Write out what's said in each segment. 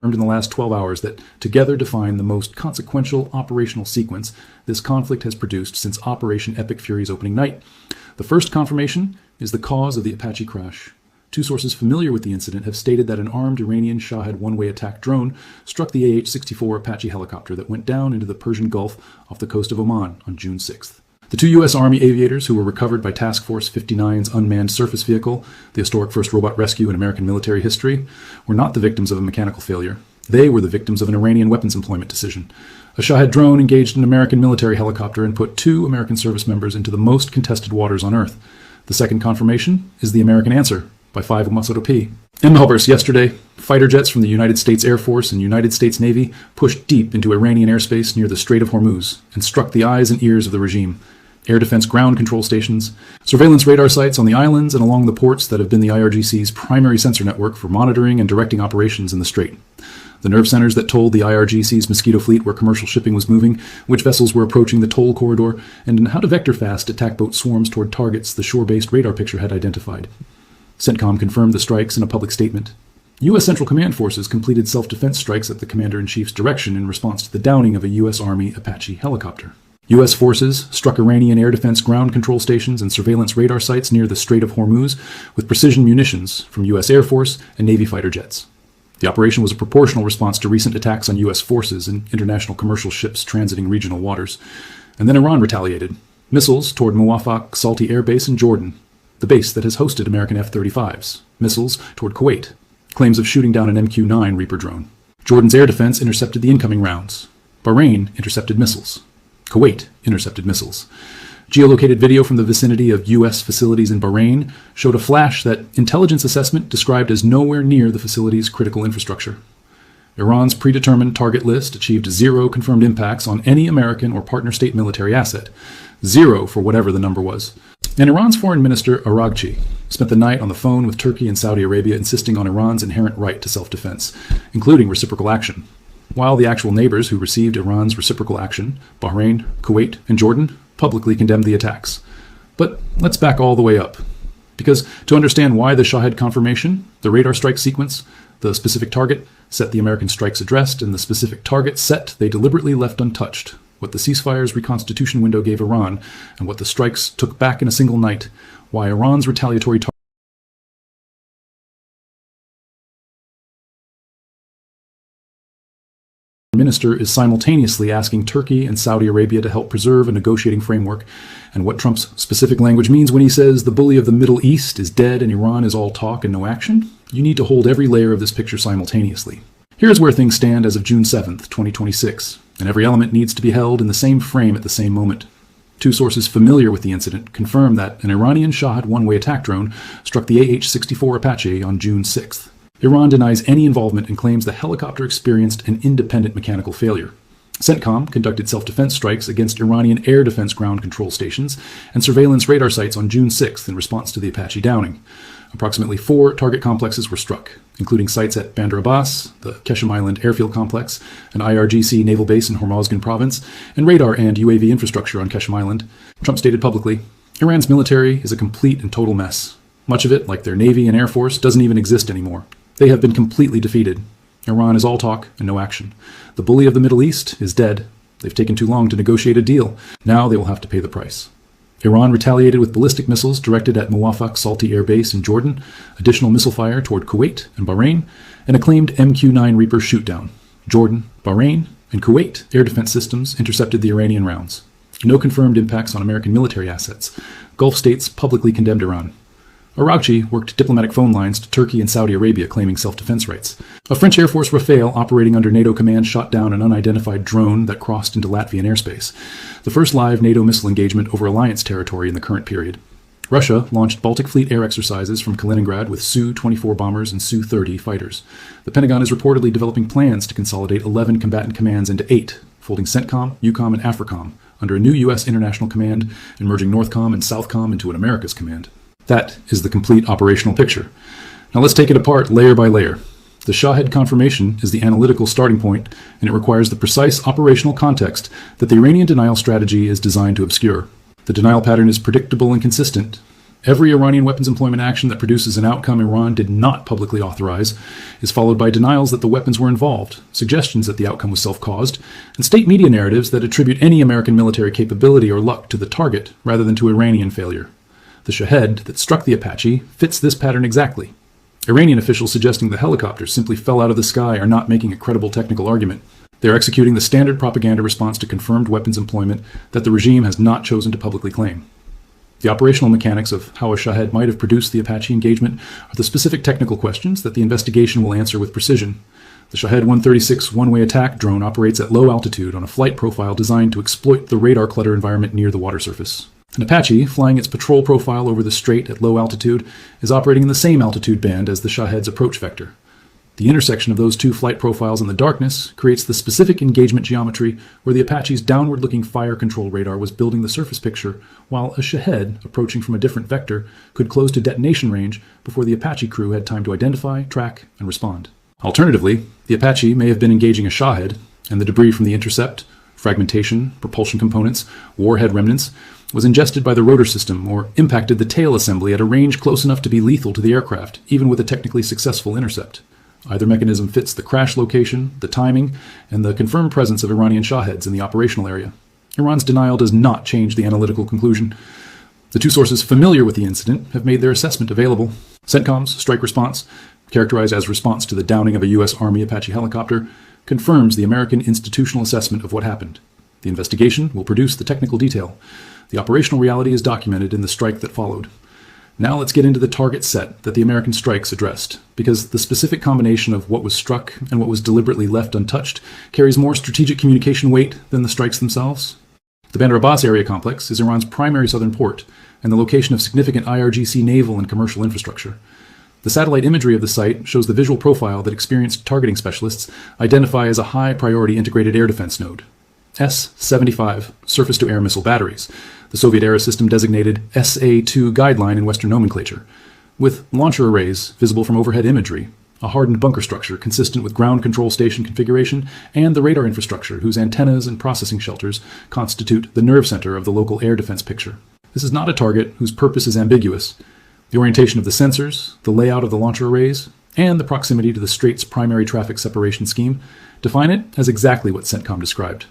confirmed in the last 12 hours that together define the most consequential operational sequence this conflict has produced since Operation Epic Fury's opening night. The first confirmation is the cause of the Apache crash. Two sources familiar with the incident have stated that an armed Iranian Shahed one-way attack drone struck the AH-64 Apache helicopter that went down into the Persian Gulf off the coast of Oman on June 6th. The two U.S. Army aviators who were recovered by Task Force 59's unmanned surface vehicle, the historic first robot rescue in American military history, were not the victims of a mechanical failure. They were the victims of an Iranian weapons employment decision. A Shahed drone engaged an American military helicopter and put two American service members into the most contested waters on Earth. The second confirmation is the American answer, by 5 Masato P. In Abbas yesterday, fighter jets from the United States Air Force and United States Navy pushed deep into Iranian airspace near the Strait of Hormuz and struck the eyes and ears of the regime. Air defense ground control stations, surveillance radar sites on the islands and along the ports that have been the IRGC's primary sensor network for monitoring and directing operations in the strait. The nerve centers that told the IRGC's Mosquito fleet where commercial shipping was moving, which vessels were approaching the toll corridor, and how to vector-fast attack boat swarms toward targets the shore-based radar picture had identified. CENTCOM confirmed the strikes in a public statement. U.S. Central Command forces completed self-defense strikes at the Commander-in-Chief's direction in response to the downing of a U.S. Army Apache helicopter. U.S. forces struck Iranian air defense ground control stations and surveillance radar sites near the Strait of Hormuz with precision munitions from U.S. Air Force and Navy fighter jets. The operation was a proportional response to recent attacks on U.S. forces and international commercial ships transiting regional waters. And then Iran retaliated. Missiles toward Muwafaq Salti Air Base in Jordan, the base that has hosted American F-35s. Missiles toward Kuwait. Claims of shooting down an MQ-9 Reaper drone. Jordan's air defense intercepted the incoming rounds. Bahrain intercepted missiles. Kuwait intercepted missiles. Geolocated video from the vicinity of U.S. facilities in Bahrain showed a flash that intelligence assessment described as nowhere near the facility's critical infrastructure. Iran's predetermined target list achieved 0 confirmed impacts on any American or partner state military asset. 0 for whatever the number was. And Iran's foreign minister, Araghchi, spent the night on the phone with Turkey and Saudi Arabia insisting on Iran's inherent right to self-defense, including reciprocal action. While the actual neighbors who received Iran's reciprocal action, Bahrain, Kuwait, and Jordan, publicly condemned the attacks. But let's back all the way up. Because to understand why the Shahed confirmation, the radar strike sequence, the specific target set the American strikes addressed, and the specific target set they deliberately left untouched, what the ceasefire's reconstitution window gave Iran, and what the strikes took back in a single night, why Iran's retaliatory minister is simultaneously asking Turkey and Saudi Arabia to help preserve a negotiating framework, and what Trump's specific language means when he says the bully of the Middle East is dead and Iran is all talk and no action, you need to hold every layer of this picture simultaneously. Here's where things stand as of June 7th, 2026, and every element needs to be held in the same frame at the same moment. Two sources familiar with the incident confirm that an Iranian Shahed one-way attack drone struck the AH-64 Apache on June 6th. Iran denies any involvement and claims the helicopter experienced an independent mechanical failure. CENTCOM conducted self-defense strikes against Iranian air defense ground control stations and surveillance radar sites on June 6th in response to the Apache downing. Approximately 4 target complexes were struck, including sites at Bandar Abbas, the Qeshm Island airfield complex, an IRGC naval base in Hormozgan province, and radar and UAV infrastructure on Qeshm Island. Trump stated publicly, Iran's military is a complete and total mess. Much of it, like their Navy and Air Force, doesn't even exist anymore. They have been completely defeated. Iran is all talk and no action. The bully of the Middle East is dead. They've taken too long to negotiate a deal. Now they will have to pay the price. Iran retaliated with ballistic missiles directed at Muwafaq Salti Air Base in Jordan, additional missile fire toward Kuwait and Bahrain, and a claimed MQ-9 Reaper shootdown. Jordan, Bahrain, and Kuwait air defense systems intercepted the Iranian rounds. No confirmed impacts on American military assets. Gulf states publicly condemned Iran. Araghchi worked diplomatic phone lines to Turkey and Saudi Arabia claiming self-defense rights. A French Air Force Rafale operating under NATO command shot down an unidentified drone that crossed into Latvian airspace, the first live NATO missile engagement over alliance territory in the current period. Russia launched Baltic Fleet air exercises from Kaliningrad with Su-24 bombers and Su-30 fighters. The Pentagon is reportedly developing plans to consolidate 11 combatant commands into 8, folding CENTCOM, EUCOM, and AFRICOM under a new U.S. international command and merging NORTHCOM and SOUTHCOM into an Americas command. That is the complete operational picture. Now let's take it apart layer by layer. The Shahed confirmation is the analytical starting point, and it requires the precise operational context that the Iranian denial strategy is designed to obscure. The denial pattern is predictable and consistent. Every Iranian weapons employment action that produces an outcome Iran did not publicly authorize is followed by denials that the weapons were involved, suggestions that the outcome was self-caused, and state media narratives that attribute any American military capability or luck to the target rather than to Iranian failure. The Shahed that struck the Apache fits this pattern exactly. Iranian officials suggesting the helicopters simply fell out of the sky are not making a credible technical argument. They are executing the standard propaganda response to confirmed weapons employment that the regime has not chosen to publicly claim. The operational mechanics of how a Shahed might have produced the Apache engagement are the specific technical questions that the investigation will answer with precision. The Shahed 136 one-way attack drone operates at low altitude on a flight profile designed to exploit the radar clutter environment near the water surface. An Apache, flying its patrol profile over the strait at low altitude, is operating in the same altitude band as the Shahed's approach vector. The intersection of those two flight profiles in the darkness creates the specific engagement geometry where the Apache's downward-looking fire control radar was building the surface picture, while a Shahed, approaching from a different vector, could close to detonation range before the Apache crew had time to identify, track, and respond. Alternatively, the Apache may have been engaging a Shahed, and the debris from the intercept, fragmentation, propulsion components, warhead remnants, was ingested by the rotor system or impacted the tail assembly at a range close enough to be lethal to the aircraft, even with a technically successful intercept. Either mechanism fits the crash location, the timing, and the confirmed presence of Iranian Shaheds in the operational area. Iran's denial does not change the analytical conclusion. The two sources familiar with the incident have made their assessment available. CENTCOM's strike response, characterized as response to the downing of a U.S. Army Apache helicopter, confirms the American institutional assessment of what happened. The investigation will produce the technical detail. The operational reality is documented in the strike that followed. Now let's get into the target set that the American strikes addressed, because the specific combination of what was struck and what was deliberately left untouched carries more strategic communication weight than the strikes themselves. The Bandar Abbas area complex is Iran's primary southern port and the location of significant IRGC naval and commercial infrastructure. The satellite imagery of the site shows the visual profile that experienced targeting specialists identify as a high-priority integrated air defense node. S-75 surface-to-air missile batteries, the Soviet-era system-designated SA-2 guideline in Western nomenclature, with launcher arrays visible from overhead imagery, a hardened bunker structure consistent with ground control station configuration, and the radar infrastructure whose antennas and processing shelters constitute the nerve center of the local air defense picture. This is not a target whose purpose is ambiguous. The orientation of the sensors, the layout of the launcher arrays, and the proximity to the strait's primary traffic separation scheme define it as exactly what CENTCOM described.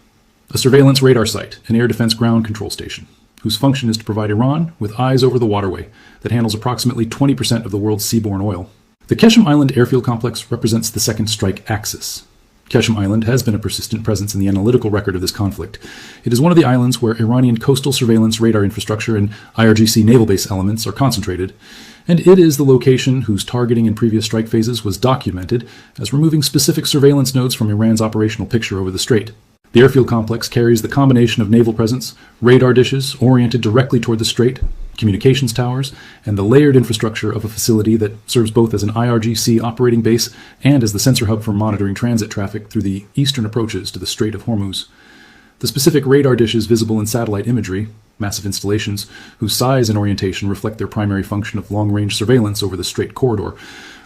A surveillance radar site, an air defense ground control station, whose function is to provide Iran with eyes over the waterway that handles approximately 20% of the world's seaborne oil. The Qeshm Island airfield complex represents the second strike axis. Qeshm Island has been a persistent presence in the analytical record of this conflict. It is one of the islands where Iranian coastal surveillance radar infrastructure and IRGC naval base elements are concentrated, and it is the location whose targeting in previous strike phases was documented as removing specific surveillance nodes from Iran's operational picture over the strait. The airfield complex carries the combination of naval presence, radar dishes oriented directly toward the strait, communications towers, and the layered infrastructure of a facility that serves both as an IRGC operating base and as the sensor hub for monitoring transit traffic through the eastern approaches to the Strait of Hormuz. The specific radar dishes visible in satellite imagery, massive installations whose size and orientation reflect their primary function of long-range surveillance over the strait corridor,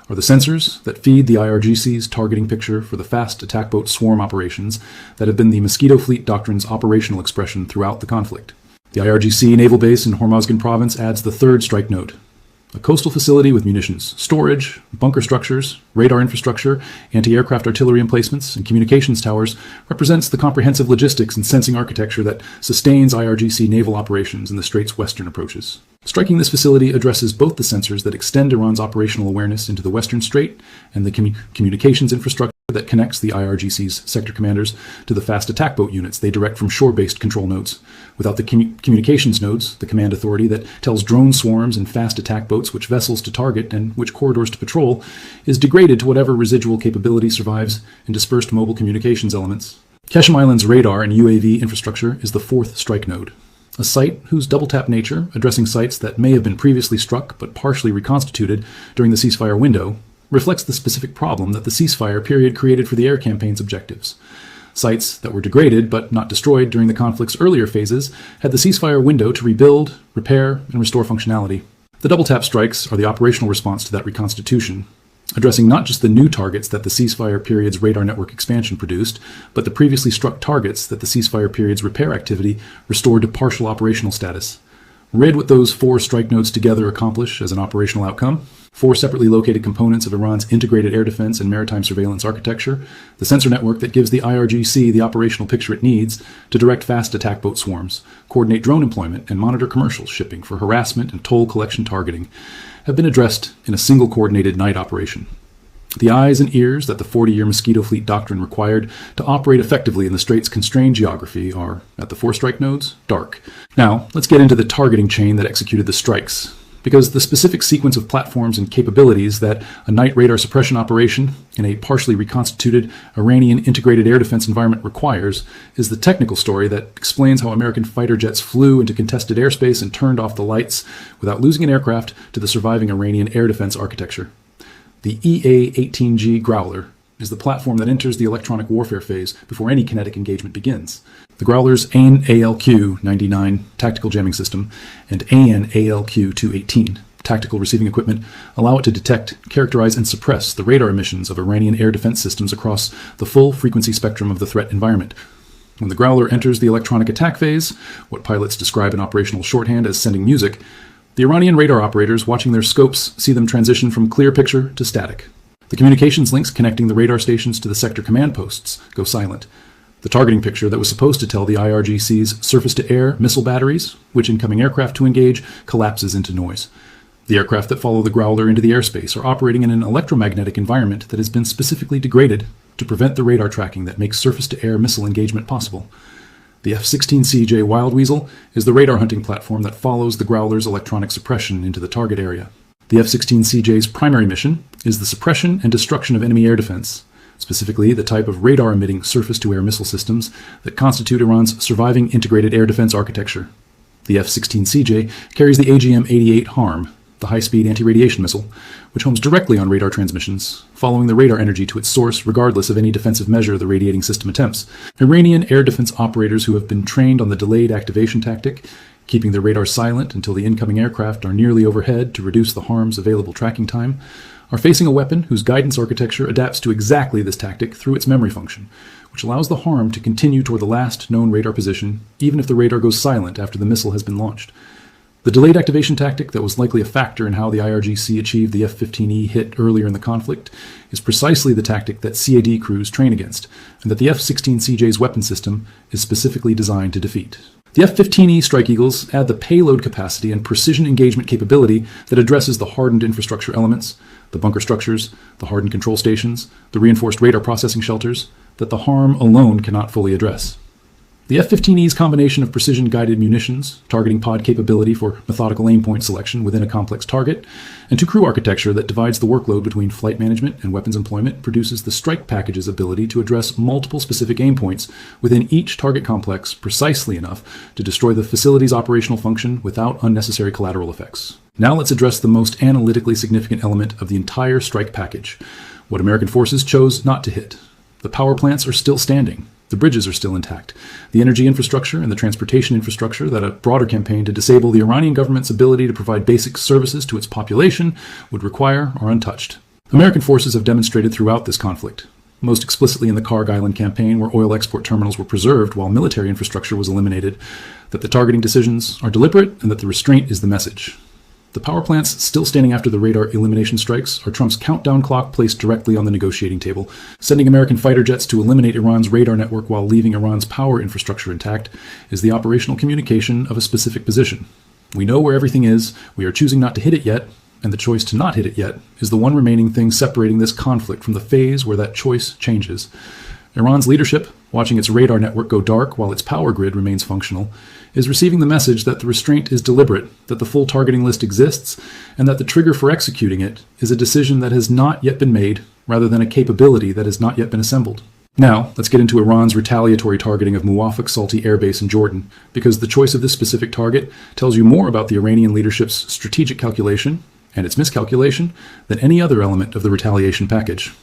are the sensors that feed the IRGC's targeting picture for the fast attack boat swarm operations that have been the Mosquito Fleet Doctrine's operational expression throughout the conflict. The IRGC naval base in Hormozgan province adds the third strike node, a coastal facility with munitions, storage, bunker structures, radar infrastructure, anti-aircraft artillery emplacements, and communications towers represents the comprehensive logistics and sensing architecture that sustains IRGC naval operations in the strait's western approaches. Striking this facility addresses both the sensors that extend Iran's operational awareness into the western strait and the communications infrastructure that connects the IRGC's sector commanders to the fast attack boat units they direct from shore-based control nodes. Without the communications nodes, the command authority that tells drone swarms and fast attack boats which vessels to target and which corridors to patrol is degraded to whatever residual capability survives in dispersed mobile communications elements. Qeshm Island's radar and UAV infrastructure is the fourth strike node, a site whose double-tap nature, addressing sites that may have been previously struck but partially reconstituted during the ceasefire window, reflects the specific problem that the ceasefire period created for the air campaign's objectives. Sites that were degraded but not destroyed during the conflict's earlier phases had the ceasefire window to rebuild, repair, and restore functionality. The double-tap strikes are the operational response to that reconstitution, addressing not just the new targets that the ceasefire period's radar network expansion produced, but the previously struck targets that the ceasefire period's repair activity restored to partial operational status. Read what those 4 strike nodes together accomplish as an operational outcome: 4 separately located components of Iran's integrated air defense and maritime surveillance architecture, the sensor network that gives the IRGC the operational picture it needs to direct fast attack boat swarms, coordinate drone employment, and monitor commercial shipping for harassment and toll collection targeting, have been addressed in a single coordinated night operation. The eyes and ears that the 40-year Mosquito Fleet doctrine required to operate effectively in the Strait's constrained geography are, at the 4 strike nodes, dark. Now, let's get into the targeting chain that executed the strikes, because the specific sequence of platforms and capabilities that a night radar suppression operation in a partially reconstituted Iranian integrated air defense environment requires is the technical story that explains how American fighter jets flew into contested airspace and turned off the lights without losing an aircraft to the surviving Iranian air defense architecture. The EA-18G Growler is the platform that enters the electronic warfare phase before any kinetic engagement begins. The Growler's AN-ALQ-99 tactical jamming system and AN-ALQ-218 tactical receiving equipment allow it to detect, characterize, and suppress the radar emissions of Iranian air defense systems across the full frequency spectrum of the threat environment. When the Growler enters the electronic attack phase, what pilots describe in operational shorthand as sending music, the Iranian radar operators watching their scopes see them transition from clear picture to static. The communications links connecting the radar stations to the sector command posts go silent. The targeting picture that was supposed to tell the IRGC's surface-to-air missile batteries which incoming aircraft to engage collapses into noise. The aircraft that follow the Growler into the airspace are operating in an electromagnetic environment that has been specifically degraded to prevent the radar tracking that makes surface-to-air missile engagement possible. The F-16CJ Wild Weasel is the radar hunting platform that follows the Growler's electronic suppression into the target area. The F-16CJ's primary mission is the suppression and destruction of enemy air defense, specifically the type of radar-emitting surface-to-air missile systems that constitute Iran's surviving integrated air defense architecture. The F-16CJ carries the AGM-88 HARM, the high-speed anti-radiation missile, which homes directly on radar transmissions, following the radar energy to its source regardless of any defensive measure the radiating system attempts. Iranian air defense operators who have been trained on the delayed activation tactic, keeping their radar silent until the incoming aircraft are nearly overhead to reduce the HARM's available tracking time, are facing a weapon whose guidance architecture adapts to exactly this tactic through its memory function, which allows the HARM to continue toward the last known radar position even if the radar goes silent after the missile has been launched. The delayed activation tactic that was likely a factor in how the IRGC achieved the F-15E hit earlier in the conflict is precisely the tactic that CAD crews train against, and that the F-16CJ's weapon system is specifically designed to defeat. The F-15E Strike Eagles add the payload capacity and precision engagement capability that addresses the hardened infrastructure elements, the bunker structures, the hardened control stations, the reinforced radar processing shelters, that the HARM alone cannot fully address. The F-15E's combination of precision-guided munitions, targeting pod capability for methodical aim point selection within a complex target, and two-crew architecture that divides the workload between flight management and weapons employment produces the strike package's ability to address multiple specific aim points within each target complex precisely enough to destroy the facility's operational function without unnecessary collateral effects. Now let's address the most analytically significant element of the entire strike package, what American forces chose not to hit. The power plants are still standing. The bridges are still intact. The energy infrastructure and the transportation infrastructure that a broader campaign to disable the Iranian government's ability to provide basic services to its population would require are untouched. American forces have demonstrated throughout this conflict, most explicitly in the Karg Island campaign where oil export terminals were preserved while military infrastructure was eliminated, that the targeting decisions are deliberate and that the restraint is the message. The power plants still standing after the radar elimination strikes are Trump's countdown clock placed directly on the negotiating table. Sending American fighter jets to eliminate Iran's radar network while leaving Iran's power infrastructure intact is the operational communication of a specific position. We know where everything is, we are choosing not to hit it yet, and the choice to not hit it yet is the one remaining thing separating this conflict from the phase where that choice changes. Iran's leadership, watching its radar network go dark while its power grid remains functional, is receiving the message that the restraint is deliberate, that the full targeting list exists, and that the trigger for executing it is a decision that has not yet been made, rather than a capability that has not yet been assembled. Now, let's get into Iran's retaliatory targeting of Muwafaq Salti Air Base in Jordan, because the choice of this specific target tells you more about the Iranian leadership's strategic calculation, and its miscalculation, than any other element of the retaliation package.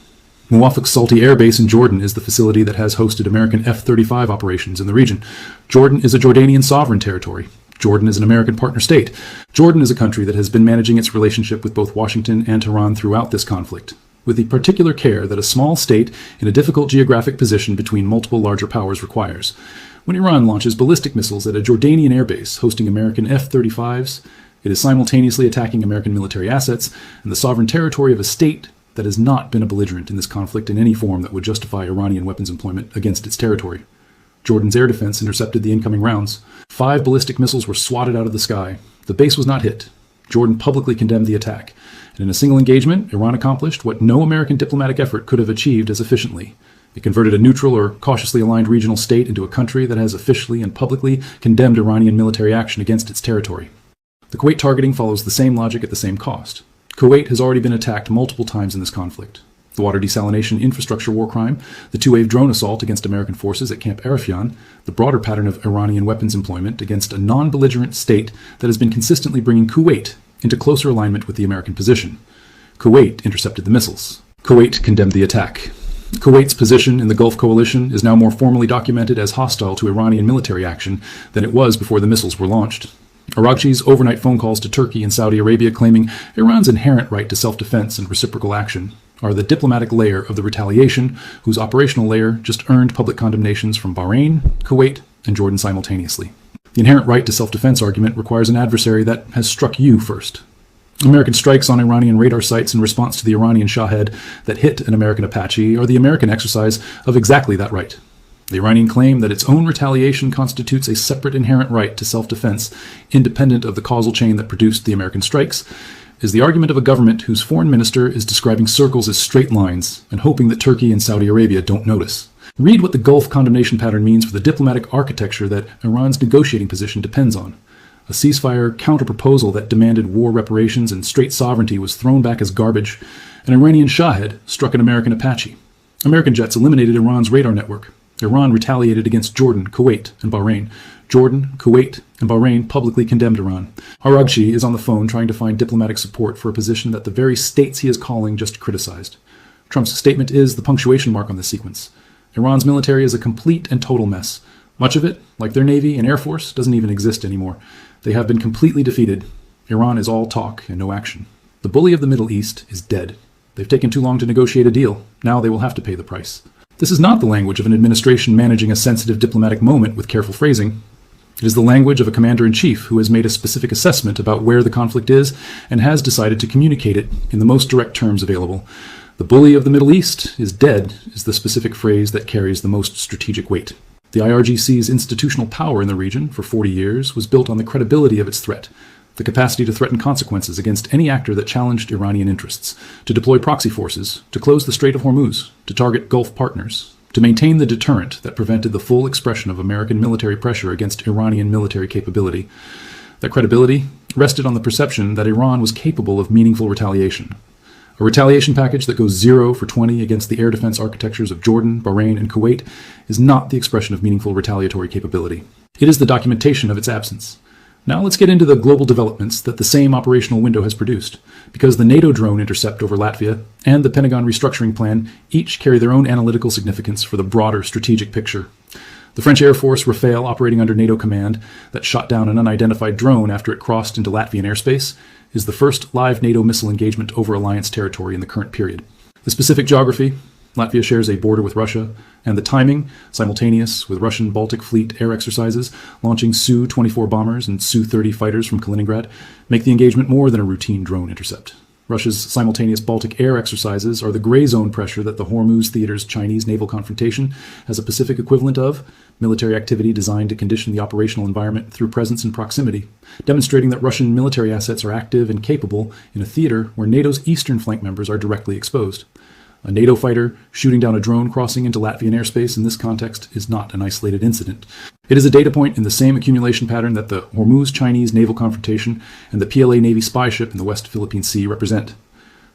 Muwafaq Salti Air Base in Jordan is the facility that has hosted American F-35 operations in the region. Jordan is a Jordanian sovereign territory. Jordan is an American partner state. Jordan is a country that has been managing its relationship with both Washington and Tehran throughout this conflict. with the particular care that a small state in a difficult geographic position between multiple larger powers requires. When Iran launches ballistic missiles at a Jordanian airbase hosting American F-35s, it is simultaneously attacking American military assets and the sovereign territory of a state that has not been a belligerent in this conflict in any form that would justify Iranian weapons employment against its territory. Jordan's air defense intercepted the incoming rounds. 5 ballistic missiles were swatted out of the sky. The base was not hit. Jordan publicly condemned the attack. And in a single engagement, Iran accomplished what no American diplomatic effort could have achieved as efficiently. It converted a neutral or cautiously aligned regional state into a country that has officially and publicly condemned Iranian military action against its territory. The Kuwait targeting follows the same logic at the same cost. Kuwait has already been attacked multiple times in this conflict. The water desalination infrastructure war crime, the 2-wave drone assault against American forces at Camp Arifjan, the broader pattern of Iranian weapons employment against a non-belligerent state that has been consistently bringing Kuwait into closer alignment with the American position. Kuwait intercepted the missiles. Kuwait condemned the attack. Kuwait's position in the Gulf coalition is now more formally documented as hostile to Iranian military action than it was before the missiles were launched. Araghchi's overnight phone calls to Turkey and Saudi Arabia claiming Iran's inherent right to self-defense and reciprocal action are the diplomatic layer of the retaliation, whose operational layer just earned public condemnations from Bahrain, Kuwait, and Jordan simultaneously. The inherent right to self-defense argument requires an adversary that has struck you first. American strikes on Iranian radar sites in response to the Iranian Shahed that hit an American Apache are the American exercise of exactly that right. The Iranian claim that its own retaliation constitutes a separate inherent right to self-defense, independent of the causal chain that produced the American strikes, is the argument of a government whose foreign minister is describing circles as straight lines and hoping that Turkey and Saudi Arabia don't notice. Read what the Gulf condemnation pattern means for the diplomatic architecture that Iran's negotiating position depends on. A ceasefire counterproposal that demanded war reparations and straight sovereignty was thrown back as garbage. An Iranian Shahed struck an American Apache. American jets eliminated Iran's radar network. Iran retaliated against Jordan, Kuwait, and Bahrain. Jordan, Kuwait, and Bahrain publicly condemned Iran. Araghchi is on the phone trying to find diplomatic support for a position that the very states he is calling just criticized. Trump's statement is the punctuation mark on this sequence. Iran's military is a complete and total mess. Much of it, like their navy and air force, doesn't even exist anymore. They have been completely defeated. Iran is all talk and no action. The bully of the Middle East is dead. They've taken too long to negotiate a deal. Now they will have to pay the price. This is not the language of an administration managing a sensitive diplomatic moment with careful phrasing. It is the language of a commander-in-chief who has made a specific assessment about where the conflict is and has decided to communicate it in the most direct terms available. The bully of the Middle East is dead is the specific phrase that carries the most strategic weight. The IRGC's institutional power in the region for 40 years was built on the credibility of its threat, the capacity to threaten consequences against any actor that challenged Iranian interests, to deploy proxy forces, to close the Strait of Hormuz, to target Gulf partners, to maintain the deterrent that prevented the full expression of American military pressure against Iranian military capability. That credibility rested on the perception that Iran was capable of meaningful retaliation. A retaliation package that goes 0 for 20 against the air defense architectures of Jordan, Bahrain, and Kuwait is not the expression of meaningful retaliatory capability. It is the documentation of its absence. Now let's get into the global developments that the same operational window has produced, because the NATO drone intercept over Latvia and the Pentagon restructuring plan each carry their own analytical significance for the broader strategic picture. The French Air Force Rafale operating under NATO command that shot down an unidentified drone after it crossed into Latvian airspace is the first live NATO missile engagement over alliance territory in the current period. The specific geography, Latvia shares a border with Russia, and the timing, simultaneous with Russian Baltic Fleet air exercises, launching Su-24 bombers and Su-30 fighters from Kaliningrad, make the engagement more than a routine drone intercept. Russia's simultaneous Baltic air exercises are the gray zone pressure that the Hormuz theater's Chinese naval confrontation has a Pacific equivalent of, military activity designed to condition the operational environment through presence and proximity, demonstrating that Russian military assets are active and capable in a theater where NATO's eastern flank members are directly exposed. A NATO fighter shooting down a drone crossing into Latvian airspace in this context is not an isolated incident. It is a data point in the same accumulation pattern that the Hormuz Chinese naval confrontation and the PLA Navy spy ship in the West Philippine Sea represent.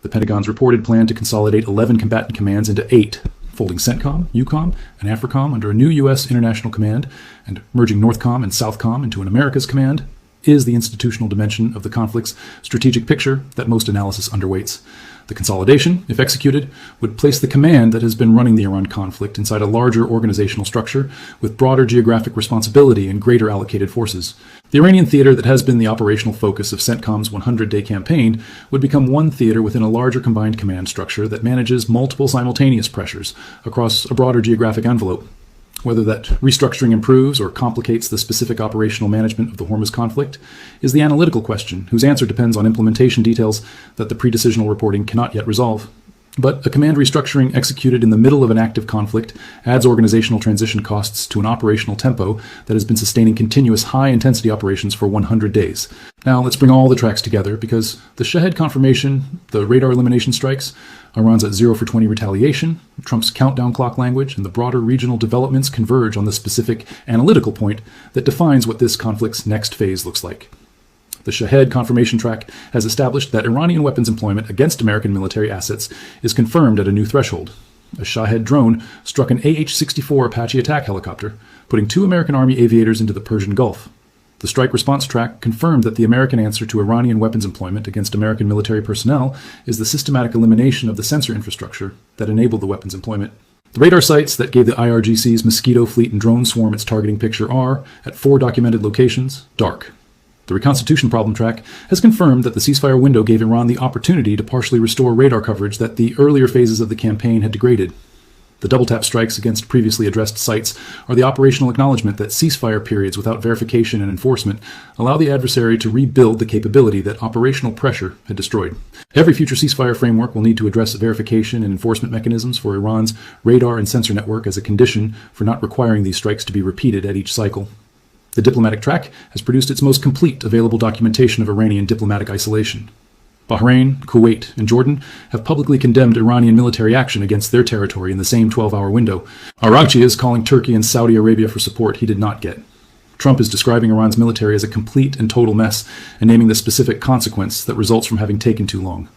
The Pentagon's reported plan to consolidate 11 combatant commands into 8, folding CENTCOM, EUCOM, and AFRICOM under a new U.S. international command, and merging NORTHCOM and SOUTHCOM into an Americas command, is the institutional dimension of the conflict's strategic picture that most analysis underweights. The consolidation, if executed, would place the command that has been running the Iran conflict inside a larger organizational structure with broader geographic responsibility and greater allocated forces. The Iranian theater that has been the operational focus of CENTCOM's 100-day campaign would become one theater within a larger combined command structure that manages multiple simultaneous pressures across a broader geographic envelope. Whether that restructuring improves or complicates the specific operational management of the Hormuz conflict is the analytical question, whose answer depends on implementation details that the pre-decisional reporting cannot yet resolve. But a command restructuring executed in the middle of an active conflict adds organizational transition costs to an operational tempo that has been sustaining continuous high-intensity operations for 100 days. Now let's bring all the tracks together, because the Shahed confirmation, the radar elimination strikes, Iran's at 0 for 20 retaliation, Trump's countdown clock language, and the broader regional developments converge on the specific analytical point that defines what this conflict's next phase looks like. The Shahed confirmation track has established that Iranian weapons employment against American military assets is confirmed at a new threshold. A Shahed drone struck an AH-64 Apache attack helicopter, putting 2 American Army aviators into the Persian Gulf. The strike response track confirmed that the American answer to Iranian weapons employment against American military personnel is the systematic elimination of the sensor infrastructure that enabled the weapons employment. The radar sites that gave the IRGC's Mosquito fleet and drone swarm its targeting picture are, at 4 documented locations, dark. The reconstitution problem track has confirmed that the ceasefire window gave Iran the opportunity to partially restore radar coverage that the earlier phases of the campaign had degraded. The double-tap strikes against previously addressed sites are the operational acknowledgement that ceasefire periods without verification and enforcement allow the adversary to rebuild the capability that operational pressure had destroyed. Every future ceasefire framework will need to address verification and enforcement mechanisms for Iran's radar and sensor network as a condition for not requiring these strikes to be repeated at each cycle. The diplomatic track has produced its most complete available documentation of Iranian diplomatic isolation. Bahrain, Kuwait, and Jordan have publicly condemned Iranian military action against their territory in the same 12-hour window. Arakchi is calling Turkey and Saudi Arabia for support he did not get. Trump is describing Iran's military as a complete and total mess and naming the specific consequence that results from having taken too long.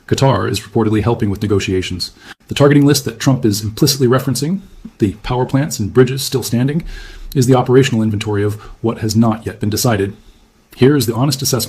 Qatar is reportedly helping with negotiations. The targeting list that Trump is implicitly referencing, the power plants and bridges still standing, is the operational inventory of what has not yet been decided. Here is the honest assessment